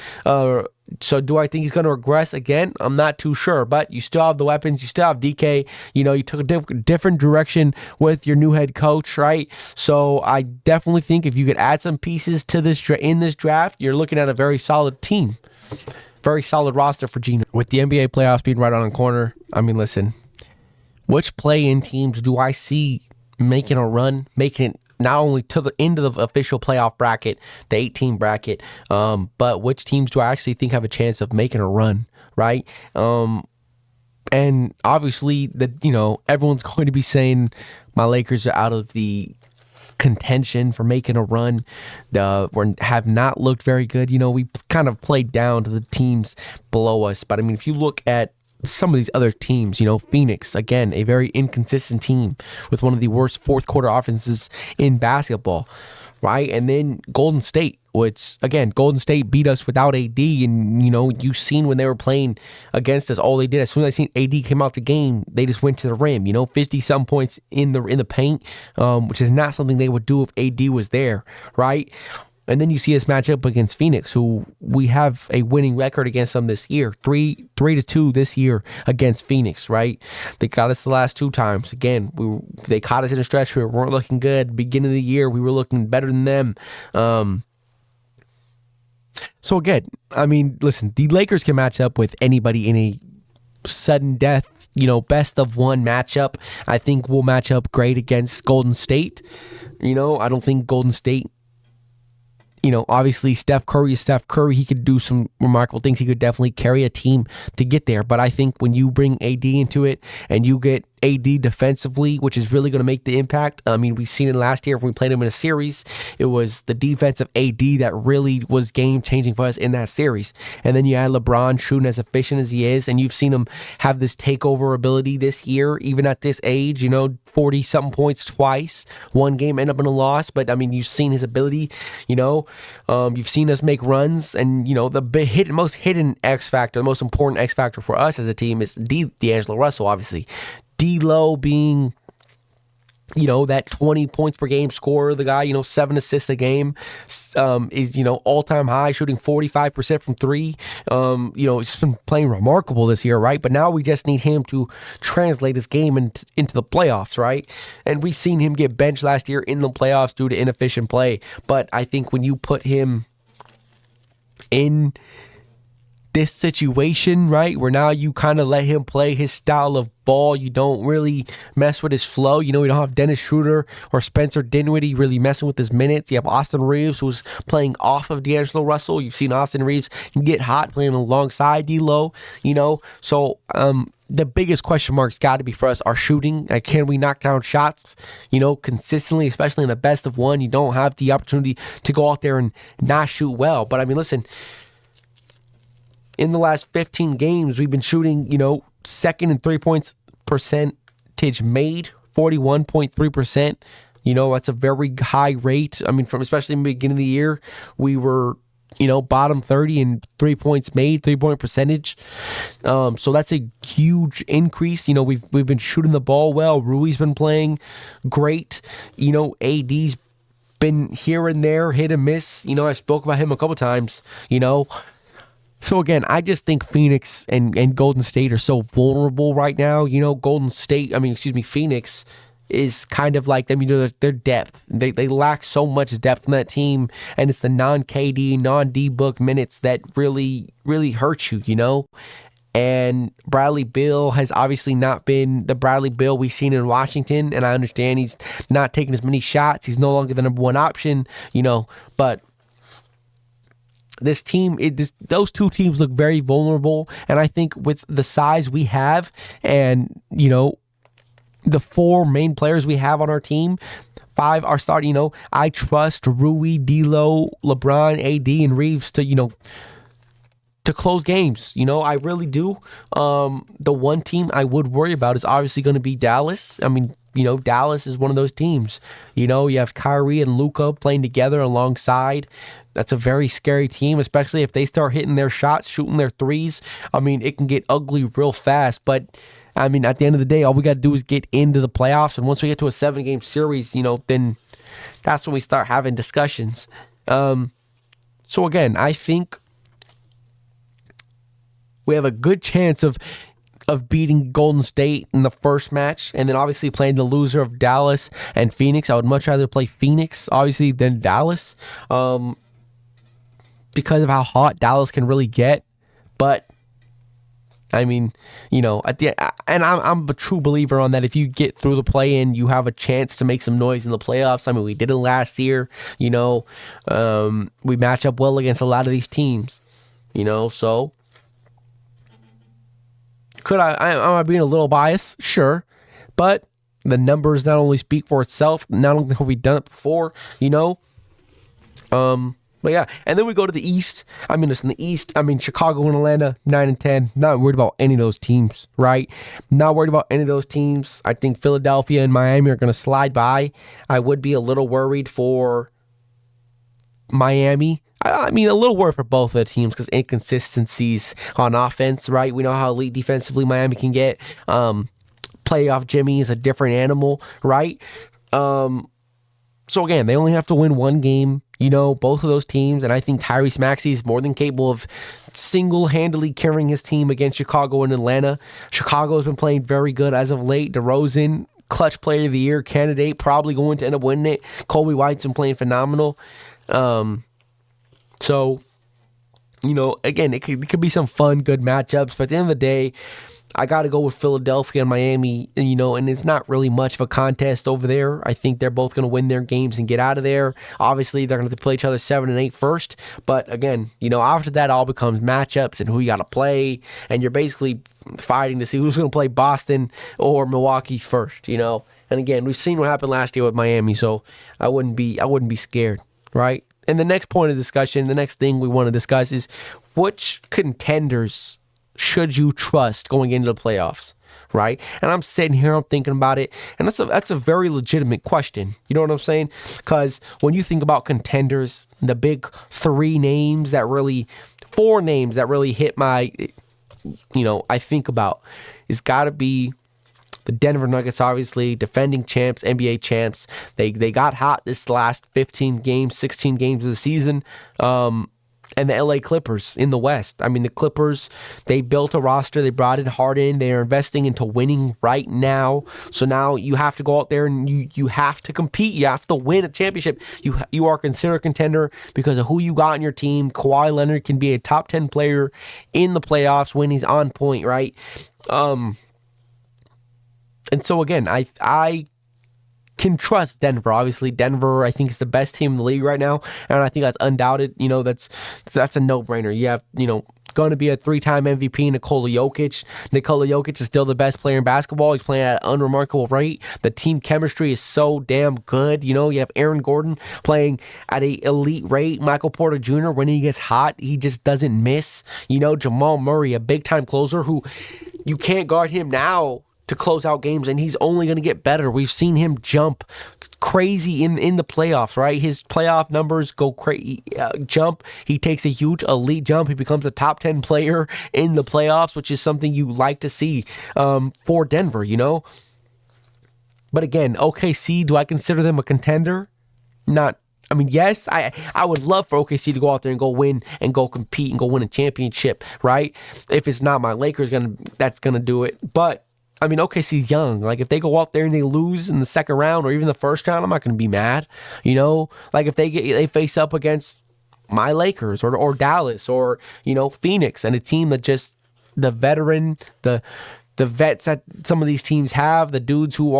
So do I think he's going to regress again? I'm not too sure, but you still have the weapons. You still have DK. You took a different direction with your new head coach, right? So I definitely think if you could add some pieces to this in this draft, you're looking at a very solid team. Very solid roster for Geno. With the NBA playoffs being right on the corner, I mean, listen, which play-in teams do I see making a run, making it not only to the end of the official playoff bracket, the 18 bracket, but which teams do I actually think have a chance of making a run, right? And obviously, everyone's going to be saying my Lakers are out of the contention for making a run. Have not looked very good. We kind of played down to the teams below us. But I mean, if you look at some of these other teams, Phoenix, again, a very inconsistent team with one of the worst fourth quarter offenses in basketball, right? And then Golden State, which, again, Golden State beat us without AD, and, you've seen when they were playing against us, all they did, as soon as I seen AD came out the game, they just went to the rim, 50-some points in the paint, which is not something they would do if AD was there, right? And then you see us match up against Phoenix, who we have a winning record against them this year, 3-2 this year against Phoenix, right? They got us the last 2 times. Again, they caught us in a stretch where we weren't looking good. Beginning of the year, we were looking better than them. So again, I mean, listen, the Lakers can match up with anybody in a sudden death, best of one matchup. I think we'll match up great against Golden State. I don't think Golden State, obviously Steph Curry is Steph Curry. He could do some remarkable things. He could definitely carry a team to get there. But I think when you bring AD into it and you get AD defensively, which is really going to make the impact. I mean, we've seen it last year when we played him in a series. It was the defense of AD that really was game-changing for us in that series. And then you had LeBron shooting as efficient as he is, and you've seen him have this takeover ability this year, even at this age, 40-something points twice. One game ended up in a loss, but, I mean, you've seen his ability, you've seen us make runs, and, the most hidden X factor, the most important X factor for us as a team is D'Angelo Russell, obviously. D'Lo being, that 20 points per game scorer, the guy, 7 assists a game, is, all-time high, shooting 45% from 3. He's been playing remarkable this year, right? But now we just need him to translate his game into the playoffs, right? And we've seen him get benched last year in the playoffs due to inefficient play. But I think when you put him in this situation, right, where now you kind of let him play his style of ball, you don't really mess with his flow. We don't have Dennis Schroeder or Spencer Dinwiddie really messing with his minutes. You have Austin Reeves, who's playing off of D'Angelo Russell. You've seen Austin Reeves get hot playing alongside D'Lo, So the biggest question mark's got to be for us our shooting. Can we knock down shots, consistently, especially in a best of one? You don't have the opportunity to go out there and not shoot well. But I mean, listen, in the last 15 games, we've been shooting, second in 3-point percentage made, 41.3%. That's a very high rate. I mean, from especially in the beginning of the year, we were, bottom 30 in 3 points made, 3-point percentage. So that's a huge increase. We've been shooting the ball well. Rui's been playing great. AD's been here and there, hit and miss. I spoke about him a couple times, So again, I just think Phoenix and Golden State are so vulnerable right now. Phoenix is kind of like them. Their depth. They lack so much depth in that team, and it's the non-KD, non-D-book minutes that really, really hurt you, And Bradley Beal has obviously not been the Bradley Beal we've seen in Washington, and I understand he's not taking as many shots. He's no longer the number one option, but this team, those two teams look very vulnerable, and I think with the size we have and, the 4 main players we have on our team, 5 are starting, I trust Rui, D'Lo, LeBron, AD, and Reeves to close games. I really do. The one team I would worry about is obviously going to be Dallas. I mean, Dallas is one of those teams. You have Kyrie and Luka playing together alongside. That's a very scary team, especially if they start hitting their shots, shooting their threes. I mean, it can get ugly real fast. But, I mean, at the end of the day, all we got to do is get into the playoffs. And once we get to a 7-game series, then that's when we start having discussions. So, again, I think we have a good chance of beating Golden State in the first match, and then obviously playing the loser of Dallas and Phoenix. I would much rather play Phoenix, obviously, than Dallas, because of how hot Dallas can really get. But I mean, and I'm a true believer on that. If you get through the play-in, you have a chance to make some noise in the playoffs. I mean, we did it last year. We match up well against a lot of these teams. So am I being a little biased? Sure, but the numbers not only speak for itself. Not only have we done it before, But yeah, and then we go to the East. I mean, listen, the East, Chicago and Atlanta, 9 and 10. Not worried about any of those teams, right? Not worried about any of those teams. I think Philadelphia and Miami are going to slide by. I would be a little worried for Miami. A little worried for both of the teams because inconsistencies on offense, right? We know how elite defensively Miami can get. Playoff Jimmy is a different animal, right? So again, they only have to win one game, both of those teams, and I think Tyrese Maxey is more than capable of single-handedly carrying his team against Chicago and Atlanta. Chicago has been playing very good as of late. DeRozan, clutch player of the year candidate, probably going to end up winning it. Kobe White's been playing phenomenal. Again, it could be some fun, good matchups, but at the end of the day, I got to go with Philadelphia and Miami, and it's not really much of a contest over there. I think they're both going to win their games and get out of there. Obviously, they're going to play each other 7 and 8 first, but again, after that, all becomes matchups and who you got to play, and you're basically fighting to see who's going to play Boston or Milwaukee first, And again, we've seen what happened last year with Miami, so I wouldn't be scared, right? And the next point of discussion, the next thing we want to discuss is which contenders should you trust going into the playoffs, right? And I'm sitting here, I'm thinking about it, and that's a very legitimate question. You know what I'm saying? Because when you think about contenders, the big 4 names that really hit my, I think about is got to be the Denver Nuggets, obviously, defending champs, NBA champs. They got hot this last 15 games, 16 games of the season. And the LA Clippers in the West. The Clippers, they built a roster. They brought in Harden. They are investing into winning right now. So now you have to go out there and you have to compete. You have to win a championship. You are considered a contender because of who you got on your team. Kawhi Leonard can be a top 10 player in the playoffs when he's on point, right? And so again, I can trust Denver. Obviously, Denver, I think, is the best team in the league right now, and I think that's undoubted. That's a no-brainer. You have, going to be a 3-time MVP, Nikola Jokic. Nikola Jokic is still the best player in basketball. He's playing at an unremarkable rate. The team chemistry is so damn good. You have Aaron Gordon playing at an elite rate. Michael Porter Jr., when he gets hot, he just doesn't miss. Jamal Murray, a big-time closer who you can't guard him now to close out games, and he's only going to get better. We've seen him jump crazy in the playoffs, right? His playoff numbers go crazy. Jump. He takes a huge elite jump. He becomes a top 10 player in the playoffs, which is something you like to see for Denver, But again, OKC, do I consider them a contender? Not. Yes, I would love for OKC to go out there and go win and go compete and go win a championship, right? If it's not my Lakers, that's going to do it. But OKC's young. Like, if they go out there and they lose in the second round or even the first round, I'm not going to be mad. Like if they face up against my Lakers or Dallas or, Phoenix and a team that just the veteran, the vets that some of these teams have, the dudes who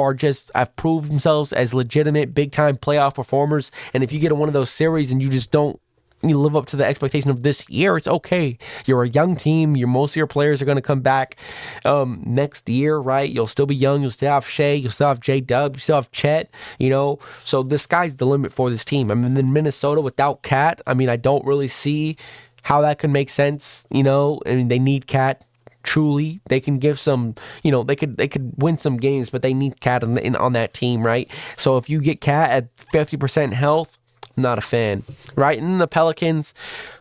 have proved themselves as legitimate big-time playoff performers. And if you get in one of those series and you just don't live up to the expectation of this year, it's okay. You're a young team. Most of your players are going to come back next year, right? You'll still be young. You'll still have Shea. You'll still have J-Dub. You still have Chet, So the sky's the limit for this team. Then Minnesota without Cat, I don't really see how that could make sense, They need Cat. Truly, they can give some, they could win some games, but they need Cat on that team, right? So if you get Cat at 50% health, not a fan, right? And the Pelicans,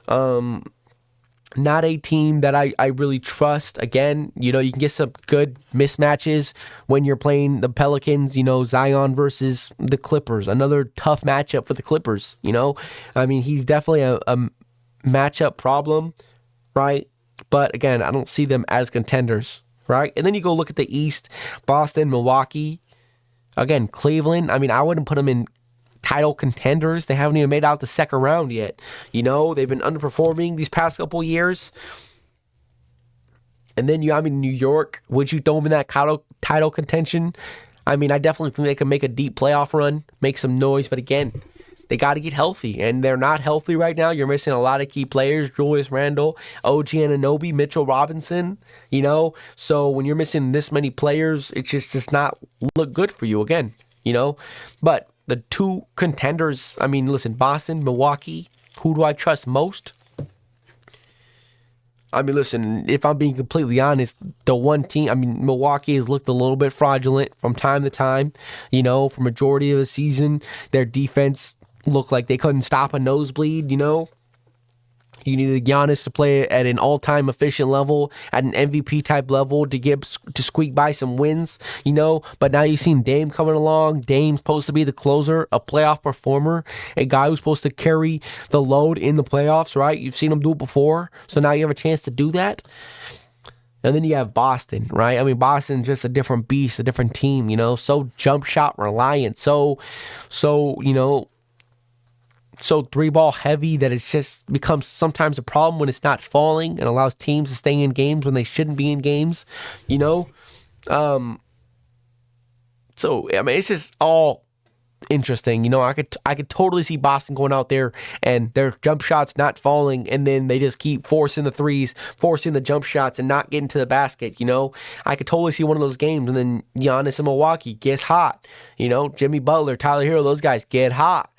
not a team that I really trust. Again, you can get some good mismatches when you're playing the Pelicans, Zion versus the Clippers, another tough matchup for the Clippers, he's definitely a matchup problem, right? But again, I don't see them as contenders, right? And then you go look at the East, Boston, Milwaukee, again, Cleveland. I wouldn't put them in title contenders. They haven't even made out the second round yet. They've been underperforming these past couple years. And then you have New York. Would you throw them in that title contention? I mean, I definitely think they can make a deep playoff run, make some noise. But again, they got to get healthy, and they're not healthy right now. You're missing a lot of key players: Julius Randle, OG Anunoby, Mitchell Robinson. So when you're missing this many players, it just does not look good for you again. But the two contenders. I mean, listen, Boston, Milwaukee. Who do I trust most? I mean, listen, if I'm being completely honest, the one team, I mean, Milwaukee has looked a little bit fraudulent from time to time. For majority of the season, their defense looked like they couldn't stop a nosebleed. You needed Giannis to play at an all-time efficient level, at an MVP type level to squeak by some wins, But now you've seen Dame coming along. Dame's supposed to be the closer, a playoff performer, a guy who's supposed to carry the load in the playoffs, right? You've seen him do it before, so now you have a chance to do that. And then you have Boston, right? I mean, Boston's just a different beast, a different team, so jump shot reliant, so three-ball heavy that it's just becomes sometimes a problem when it's not falling and allows teams to stay in games when they shouldn't be in games, So, I mean, it's just all interesting. I could totally see Boston going out there and their jump shots not falling, and then they just keep forcing the threes, forcing the jump shots, and not getting to the basket. I could totally see one of those games, and then Giannis in Milwaukee gets hot. Jimmy Butler, Tyler Hero, those guys get hot.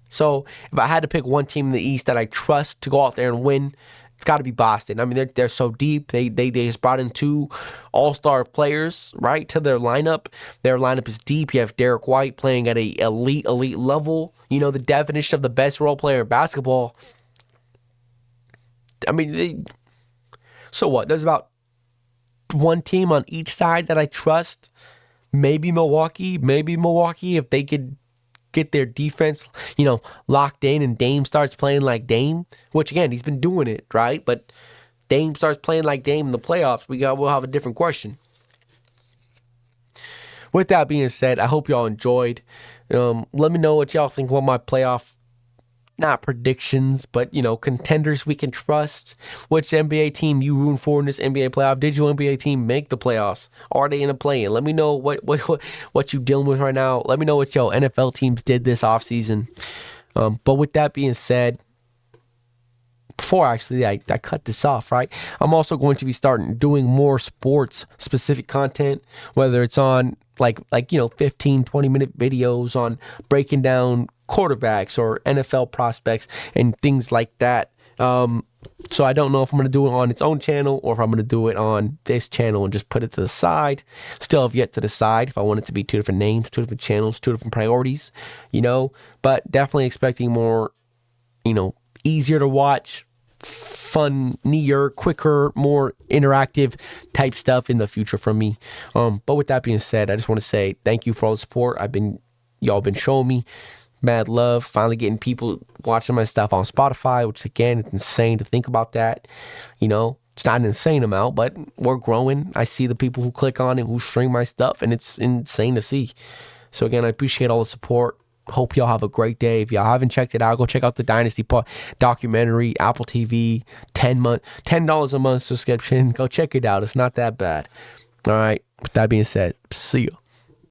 So if I had to pick one team in the East that I trust to go out there and win, it's got to be Boston. I mean, they're so deep. They just brought in two all-star players, right, to their lineup. Their lineup is deep. You have Derek White playing at a elite level. The definition of the best role player in basketball. I mean, so what? There's about one team on each side that I trust. Maybe Milwaukee if they could get their defense, locked in and Dame starts playing like Dame, which again, he's been doing it, right? But Dame starts playing like Dame in the playoffs, we'll have a different question. With that being said, I hope y'all enjoyed. Let me know what y'all think about my playoff, not predictions, but contenders we can trust. Which NBA team you rooting for in this NBA playoff? Did your NBA team make the playoffs? Are they in a play-in? Let me know what you dealing with right now. Let me know what your NFL teams did this offseason. But with that being said, before actually I cut this off, right? I'm also going to be starting doing more sports specific content, whether it's on like 15, 20-minute videos on breaking down quarterbacks or NFL prospects and things like that. So I don't know if I'm going to do it on its own channel or if I'm going to do it on this channel and just put it to the side. Still have yet to decide if I want it to be two different names, two different channels, two different priorities, but definitely expecting more, easier to watch, funnier, quicker, more interactive type stuff in the future from me. But with that being said, I just want to say thank you for all the support. Y'all been showing me mad love. Finally getting people watching my stuff on Spotify, which again, it's insane to think about that. It's not an insane amount, but we're growing. I see the people who click on it, who stream my stuff, and it's insane to see. So again, I appreciate all the support. Hope y'all have a great day. If y'all haven't checked it out, go check out the Dynasty documentary, Apple TV, $10 a month subscription. Go check it out. It's not that bad. All right. With that being said, see you.